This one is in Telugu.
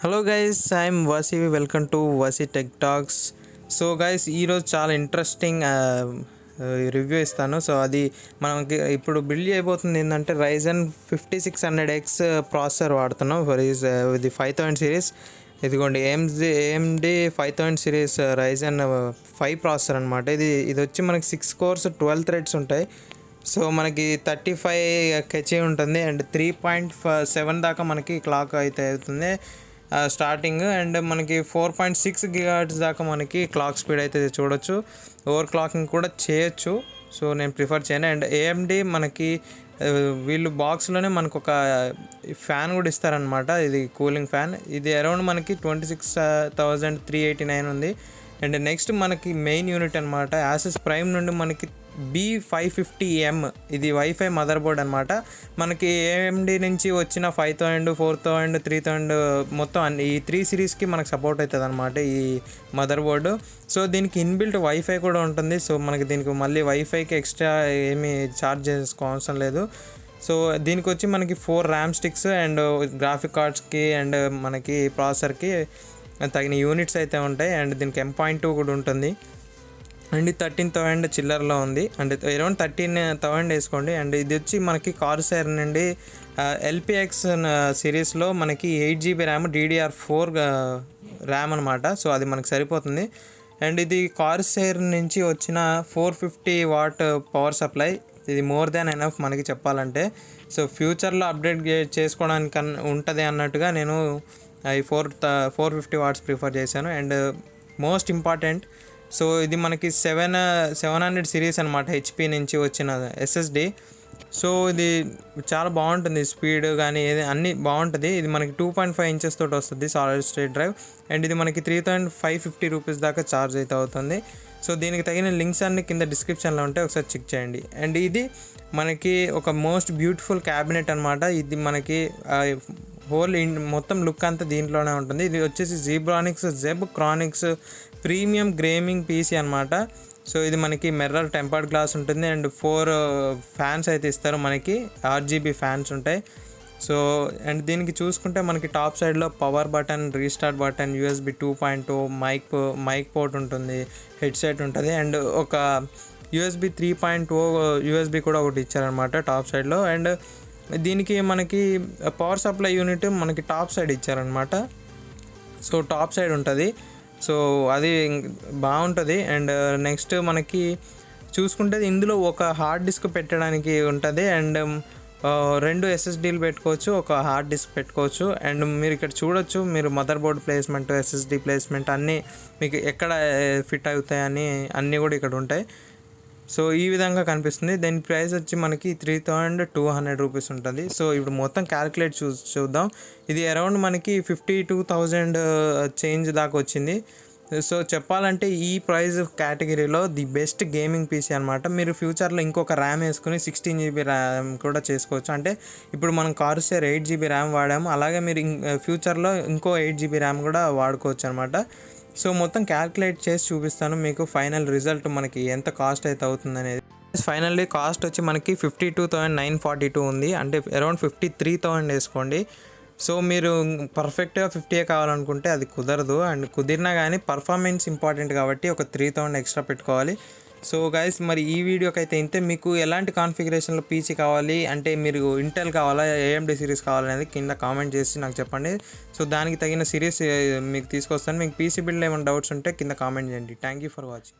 హలో గైస్, ఐఎమ్ వాసి. వెల్కమ్ టు వాసి టెక్ టాక్స్. సో గైస్, ఈరోజు చాలా ఇంట్రెస్టింగ్ రివ్యూ ఇస్తాను. సో అది మనకి ఇప్పుడు బిల్డ్ చేయబోతుంది ఏంటంటే Ryzen 5600X ప్రాసెసర్ వాడుతున్నాం ఫర్ ఇది 5000 సిరీస్. ఇదిగోండి AMD 5000 సిరీస్ Ryzen 5 ప్రాసెసర్ అనమాట. ఇది వచ్చి మనకి 6 కోర్స్ 12 థ్రెడ్స్ ఉంటాయి. సో మనకి 35 హెచ్ఏ ఉంటుంది అండ్ 3.7 దాకా మనకి క్లాక్ అయితే అవుతుంది స్టార్టింగ్. అండ్ మనకి 4.6 GHz దాకా మనకి క్లాక్ స్పీడ్ అయితే చూడొచ్చు. ఓవర్ క్లాకింగ్ కూడా చేయొచ్చు. సో నేను ప్రిఫర్ చేయను. అండ్ AMD మనకి వీళ్ళు బాక్స్లోనే మనకు ఒక ఫ్యాన్ కూడా ఇస్తారనమాట. ఇది కూలింగ్ ఫ్యాన్. ఇది అరౌండ్ మనకి 26,389 ఉంది. అండ్ నెక్స్ట్ మనకి మెయిన్ యూనిట్ అనమాట ASUS ప్రైమ్ నుండి మనకి B550M. ఇది వైఫై మదర్ బోర్డ్ అనమాట. మనకి AMD నుంచి వచ్చిన 5000, 4000, 3000 మొత్తం అన్ని ఈ 3 సిరీస్కి మనకు సపోర్ట్ అవుతుంది అనమాట ఈ మదర్ బోర్డు. సో దీనికి ఇన్బిల్ట్ వైఫై కూడా ఉంటుంది. సో మనకి దీనికి మళ్ళీ వైఫైకి ఎక్స్ట్రా ఏమీ ఛార్జ్ చేసుకోవాల్సిన లేదు. సో దీనికి వచ్చి మనకి 4 ర్యామ్ స్టిక్స్ అండ్ గ్రాఫిక్ కార్డ్స్కి అండ్ మనకి ప్రాసెసర్కి తగిన యూనిట్స్ అయితే ఉంటాయి. అండ్ దీనికి M.2 కూడా ఉంటుంది. అండ్ 13,000 చిల్లర్లో ఉంది. అండ్ అరౌండ్ 13,000 వేసుకోండి. అండ్ ఇది వచ్చి మనకి Corsair నుండి LPX సిరీస్లో మనకి 8GB ర్యామ్, DDR4 ర్యామ్ అనమాట. సో అది మనకి సరిపోతుంది. అండ్ ఇది Corsair నుంచి వచ్చిన 450 వాట్ పవర్ సప్లై. ఇది మోర్ దాన్ ఎనఫ్ మనకి చెప్పాలంటే. సో ఫ్యూచర్లో అప్డేట్ చేసుకోవడానికి ఉంటుంది అన్నట్టుగా నేను ఈ 450 వాట్స్ ప్రిఫర్ చేశాను. అండ్ మోస్ట్ ఇంపార్టెంట్, సో ఇది మనకి 700 సిరీస్ అనమాట, HP నుంచి వచ్చిన SSD. సో ఇది చాలా బాగుంటుంది, స్పీడ్ కానీ ఏది అన్నీ బాగుంటుంది. ఇది మనకి 2.5 ఇంచెస్ తోటి వస్తుంది సాలిడ్ స్టేట్ డ్రైవ్. అండ్ ఇది మనకి 3,550 రూపీస్ దాకా ఛార్జ్ అయితే అవుతుంది. సో దీనికి తగిన లింక్స్ అన్ని కింద డిస్క్రిప్షన్లో ఉంటాయి, ఒకసారి చెక్ చేయండి. అండ్ ఇది మనకి ఒక మోస్ట్ బ్యూటిఫుల్ క్యాబినెట్ అనమాట. ఇది మనకి హోల్ మొత్తం లుక్ అంతా దీంట్లోనే ఉంటుంది. ఇది వచ్చేసి Zeb-Cronus ప్రీమియం గేమింగ్ PC అనమాట. సో ఇది మనకి మిర్రర్ టెంపర్డ్ గ్లాస్ ఉంటుంది. అండ్ 4 ఫ్యాన్స్ అయితే ఇస్తారు, మనకి RGB ఫ్యాన్స్ ఉంటాయి. సో అండ్ దీనికి చూసుకుంటే మనకి టాప్ సైడ్లో power button, restart button, USB 2.0 mic port ఉంటుంది, హెడ్సెట్ ఉంటుంది. అండ్ ఒక USB 3.0 USB కూడా ఒకటి ఇచ్చారనమాట టాప్ సైడ్లో. అండ్ దీనికి మనకి పవర్ సప్లై యూనిట్ మనకి టాప్ సైడ్ ఇచ్చారనమాట. సో టాప్ సైడ్ ఉంటుంది. సో అది బాగుంటుంది. అండ్ నెక్స్ట్ మనకి చూసుకుంటే ఇందులో ఒక హార్డ్ డిస్క్ పెట్టడానికి ఉంటుంది. అండ్ 2 SSDలు పెట్టుకోవచ్చు, ఒక హార్డ్ డిస్క్ పెట్టుకోవచ్చు. అండ్ మీరు ఇక్కడ చూడొచ్చు, మీరు mother board placement, SSD placement అన్నీ మీకు ఎక్కడ ఫిట్ అవుతాయని అన్నీ కూడా ఇక్కడ ఉంటాయి. సో ఈ విధంగా కనిపిస్తుంది. దీని ప్రైస్ వచ్చి మనకి 3,200 రూపీస్ ఉంటుంది. సో ఇప్పుడు మొత్తం క్యాలిక్యులేట్ చూద్దాం. ఇది అరౌండ్ మనకి 52,000 చేంజ్ దాకా వచ్చింది. సో చెప్పాలంటే ఈ ప్రైస్ కేటగిరీలో ది బెస్ట్ గేమింగ్ PC అనమాట. మీరు ఫ్యూచర్లో ఇంకొక ర్యామ్ వేసుకుని 16GB ర్యామ్ కూడా చేసుకోవచ్చు. అంటే ఇప్పుడు మనం Corsair 8GB ర్యామ్ వాడాము, అలాగే మీరు ఫ్యూచర్లో ఇంకో 8GB ర్యామ్ కూడా వాడుకోవచ్చు అనమాట. సో మొత్తం క్యాల్కులేట్ చేసి చూపిస్తాను మీకు ఫైనల్ రిజల్ట్ మనకి ఎంత కాస్ట్ అయితే అవుతుంది అనేది. ఫైనల్లీ కాస్ట్ వచ్చి మనకి 52,942 ఉంది. అంటే అరౌండ్ 53,000 వేసుకోండి. సో మీరు పర్ఫెక్ట్గా 50 కావాలనుకుంటే అది కుదరదు. అండ్ కుదిరినా కానీ పర్ఫార్మెన్స్ ఇంపార్టెంట్ కాబట్టి ఒక 3,000 ఎక్స్ట్రా పెట్టుకోవాలి. సో గైస్, మరి ఈ వీడియోకి అయితే ఇంతే. మీకు ఎలాంటి కాన్ఫిగరేషన్లో PC కావాలి, అంటే మీరు ఇంటెల్ కావాలా, AMD సిరీస్ కావాలనేది కింద కామెంట్ చేసి నాకు చెప్పండి. సో దానికి తగిన సిరీస్ మీకు తీసుకొస్తాను. మీకు PC బిల్డ్ ఏమైనా డౌట్స్ ఉంటే కింద కామెంట్ చేయండి. Thank you for watching.